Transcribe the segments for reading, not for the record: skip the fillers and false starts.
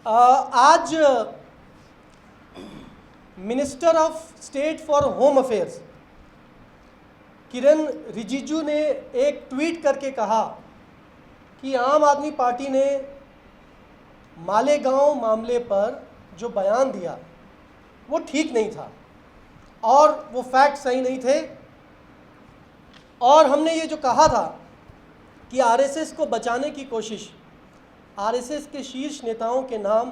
आज minister of state for home affairs Kiren Rijiju ने एक ट्वीट करके कहा कि आम आदमी पार्टी ने मालेगांव मामले पर जो बयान दिया वो ठीक नहीं था और वो फैक्ट सही नहीं थे। और हमने ये जो कहा था कि आरएसएस को बचाने की कोशिश, आरएसएस के शीर्ष नेताओं के नाम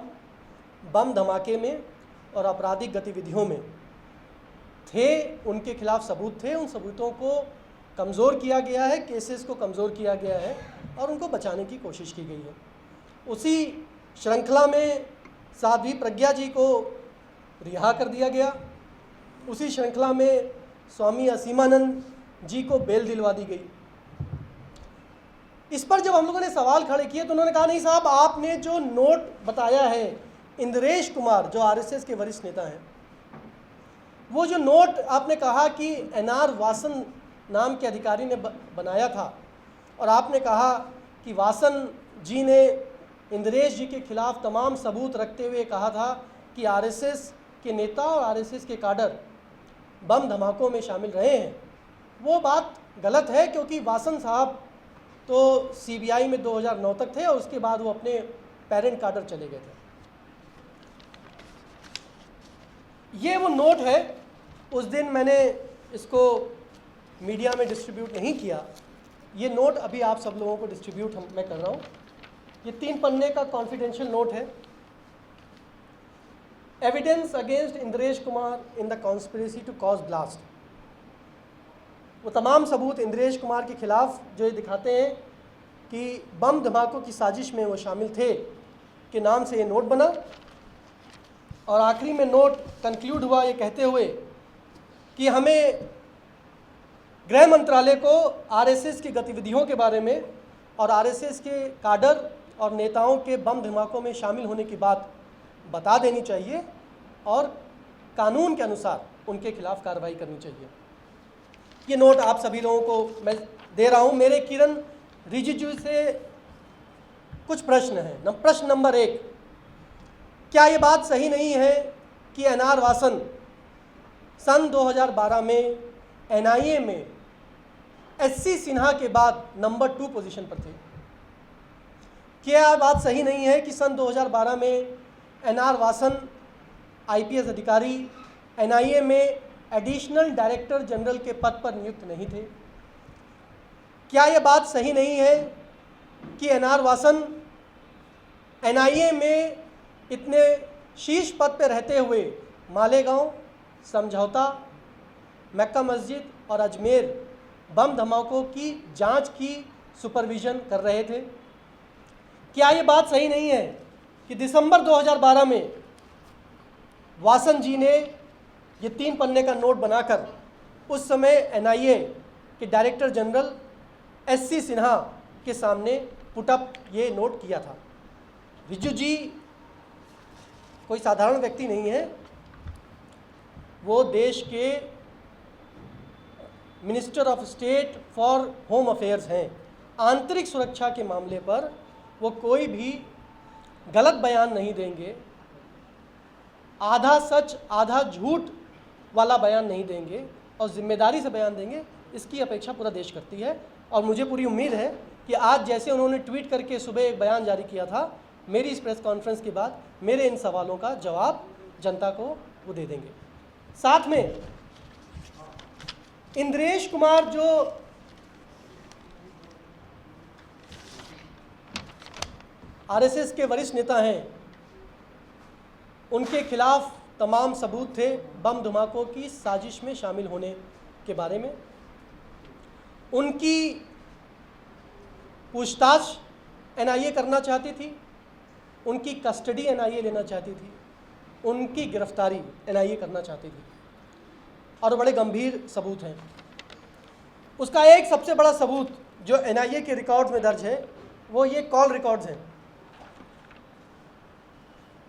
बम धमाके में और आपराधिक गतिविधियों में थे, उनके खिलाफ सबूत थे, उन सबूतों को कमज़ोर किया गया है, केसेस को कमज़ोर किया गया है और उनको बचाने की कोशिश की गई है। उसी श्रृंखला में साध्वी प्रज्ञा जी को रिहा कर दिया गया, उसी श्रृंखला में स्वामी असीमानंद जी को बेल दिलवा दी गई। इस पर जब हम लोगों ने सवाल खड़े किए तो उन्होंने कहा, नहीं साहब, आपने जो नोट बताया है इंद्रेश कुमार जो आरएसएस के वरिष्ठ नेता हैं, वो जो नोट आपने कहा कि एनआर वासन नाम के अधिकारी ने बनाया था और आपने कहा कि वासन जी ने इंद्रेश जी के खिलाफ तमाम सबूत रखते हुए कहा था कि आरएसएस के नेता और आरएसएस के काडर बम धमाकों में शामिल रहे हैं, वो बात गलत है, क्योंकि वासन साहब तो सीबीआई में 2009 तक थे और उसके बाद वो अपने पेरेंट काडर चले गए थे। ये वो नोट है, उस दिन मैंने इसको मीडिया में डिस्ट्रीब्यूट नहीं किया, ये नोट अभी आप सब लोगों को डिस्ट्रीब्यूट मैं कर रहा हूँ। ये 3 पन्ने का कॉन्फिडेंशियल नोट है। Evidence against Indresh Kumar in the conspiracy to cause blast. वो तमाम सबूत इंद्रेश कुमार के खिलाफ जो ये दिखाते हैं कि बम धमाकों की साजिश में वो शामिल थे के नाम से ये नोट बना। और आखिरी में नोट कंक्लूड हुआ ये कहते हुए कि हमें गृह मंत्रालय को आरएसएस की गतिविधियों के बारे में और आरएसएस के काडर और नेताओं के बम धमाकों में शामिल होने की बात बता देनी चाहिए और कानून के अनुसार उनके खिलाफ कार्रवाई करनी चाहिए। ये नोट आप सभी लोगों को मैं दे रहा हूँ। मेरे किरण रिजिजू से कुछ प्रश्न हैं। प्रश्न नंबर 1, क्या ये बात सही नहीं है कि एनआर वासन सन 2012 में एनआईए में एससी सिन्हा के बाद नंबर 2 पोजीशन पर थे? क्या यह बात सही नहीं है कि सन 2012 में एनआर वासन आईपीएस अधिकारी एनआईए में एडिशनल डायरेक्टर जनरल के पद पर नियुक्त नहीं थे? क्या यह बात सही नहीं है कि एनआर वासन एनआईए में इतने शीर्ष पद पर रहते हुए मालेगांव, समझौता, मक्का मस्जिद और अजमेर बम धमाकों की जांच की सुपरविजन कर रहे थे? क्या ये बात सही नहीं है कि दिसंबर 2012 में वासन जी ने ये 3 पन्ने का नोट बनाकर उस समय एनआईए के डायरेक्टर जनरल एससी सिन्हा के सामने पुटअप ये नोट किया था? रिजिजू जी कोई साधारण व्यक्ति नहीं है, वो देश के minister of state for home affairs हैं। आंतरिक सुरक्षा के मामले पर वो कोई भी गलत बयान नहीं देंगे, आधा सच आधा झूठ वाला बयान नहीं देंगे और जिम्मेदारी से बयान देंगे, इसकी अपेक्षा पूरा देश करती है। और मुझे पूरी उम्मीद है कि आज जैसे उन्होंने ट्वीट करके सुबह एक बयान जारी किया था, मेरी इस प्रेस कॉन्फ्रेंस के बाद मेरे इन सवालों का जवाब जनता को वो दे देंगे। साथ में इंद्रेश कुमार जो आरएसएस के वरिष्ठ नेता हैं, उनके खिलाफ तमाम सबूत थे बम धमाकों की साजिश में शामिल होने के बारे में। उनकी पूछताछ एनआईए करना चाहती थी, उनकी कस्टडी एनआईए लेना चाहती थी, उनकी गिरफ्तारी एनआईए करना चाहती थी और बड़े गंभीर सबूत हैं। उसका एक सबसे बड़ा सबूत जो एनआईए के रिकॉर्ड्स में दर्ज है वो ये कॉल रिकॉर्ड्स हैं।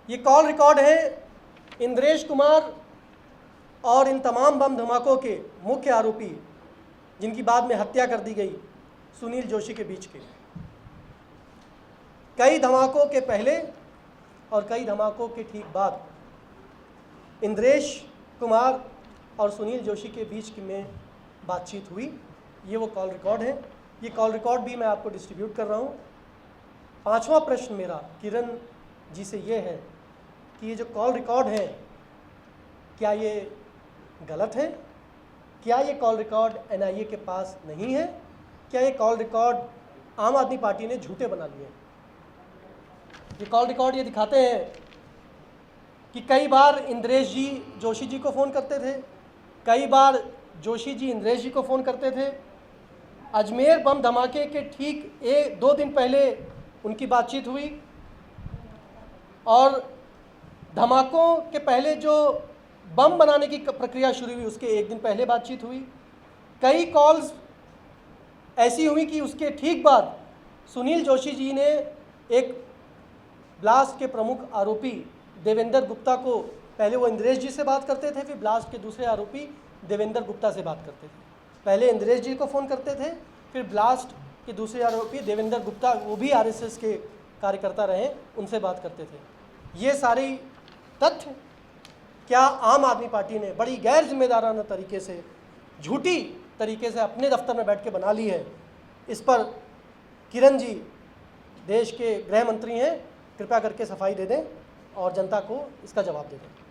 ये कॉल रिकॉर्ड है इंद्रेश कुमार और इन तमाम बम धमाकों के मुख्य आरोपी जिनकी बाद में हत्या कर दी गई सुनील जोशी के बीच के। कई धमाकों के पहले और कई धमाकों के ठीक बाद इंद्रेश कुमार और सुनील जोशी के बीच में बातचीत हुई। ये वो कॉल रिकॉर्ड है। ये कॉल रिकॉर्ड भी मैं आपको डिस्ट्रीब्यूट कर रहा हूँ। पांचवा प्रश्न मेरा किरण जी से ये है कि ये जो कॉल रिकॉर्ड है क्या ये गलत है? क्या ये कॉल रिकॉर्ड एनआईए के पास नहीं है? क्या ये कॉल रिकॉर्ड आम आदमी पार्टी ने झूठे बना लिए? ये कॉल रिकॉर्ड ये दिखाते हैं कि कई बार इंद्रेश जी जोशी जी को फ़ोन करते थे, कई बार जोशी जी इंद्रेश जी को फ़ोन करते थे। अजमेर बम धमाके के ठीक 1-2 दिन पहले उनकी बातचीत हुई और धमाकों के पहले जो बम बनाने की प्रक्रिया शुरू हुई उसके 1 दिन पहले बातचीत हुई। कई कॉल्स ऐसी हुई कि उसके ठीक बाद सुनील जोशी जी ने एक ब्लास्ट के प्रमुख आरोपी देवेंद्र गुप्ता को, पहले वो इंद्रेश जी से बात करते थे, फिर ब्लास्ट के दूसरे आरोपी देवेंद्र गुप्ता से बात करते थे। पहले इंद्रेश जी को फ़ोन करते थे, फिर ब्लास्ट के दूसरे आरोपी देवेंद्र गुप्ता, वो भी आरएसएस के कार्यकर्ता रहे, उनसे बात करते थे। ये सारी तथ्य क्या आम आदमी पार्टी ने बड़ी गैर जिम्मेदाराना तरीके से, झूठी तरीके से अपने दफ्तर में बैठ के बना ली है? इस पर किरण जी देश के गृह मंत्री हैं, कृपया करके सफाई दे दें और जनता को इसका जवाब दे दें।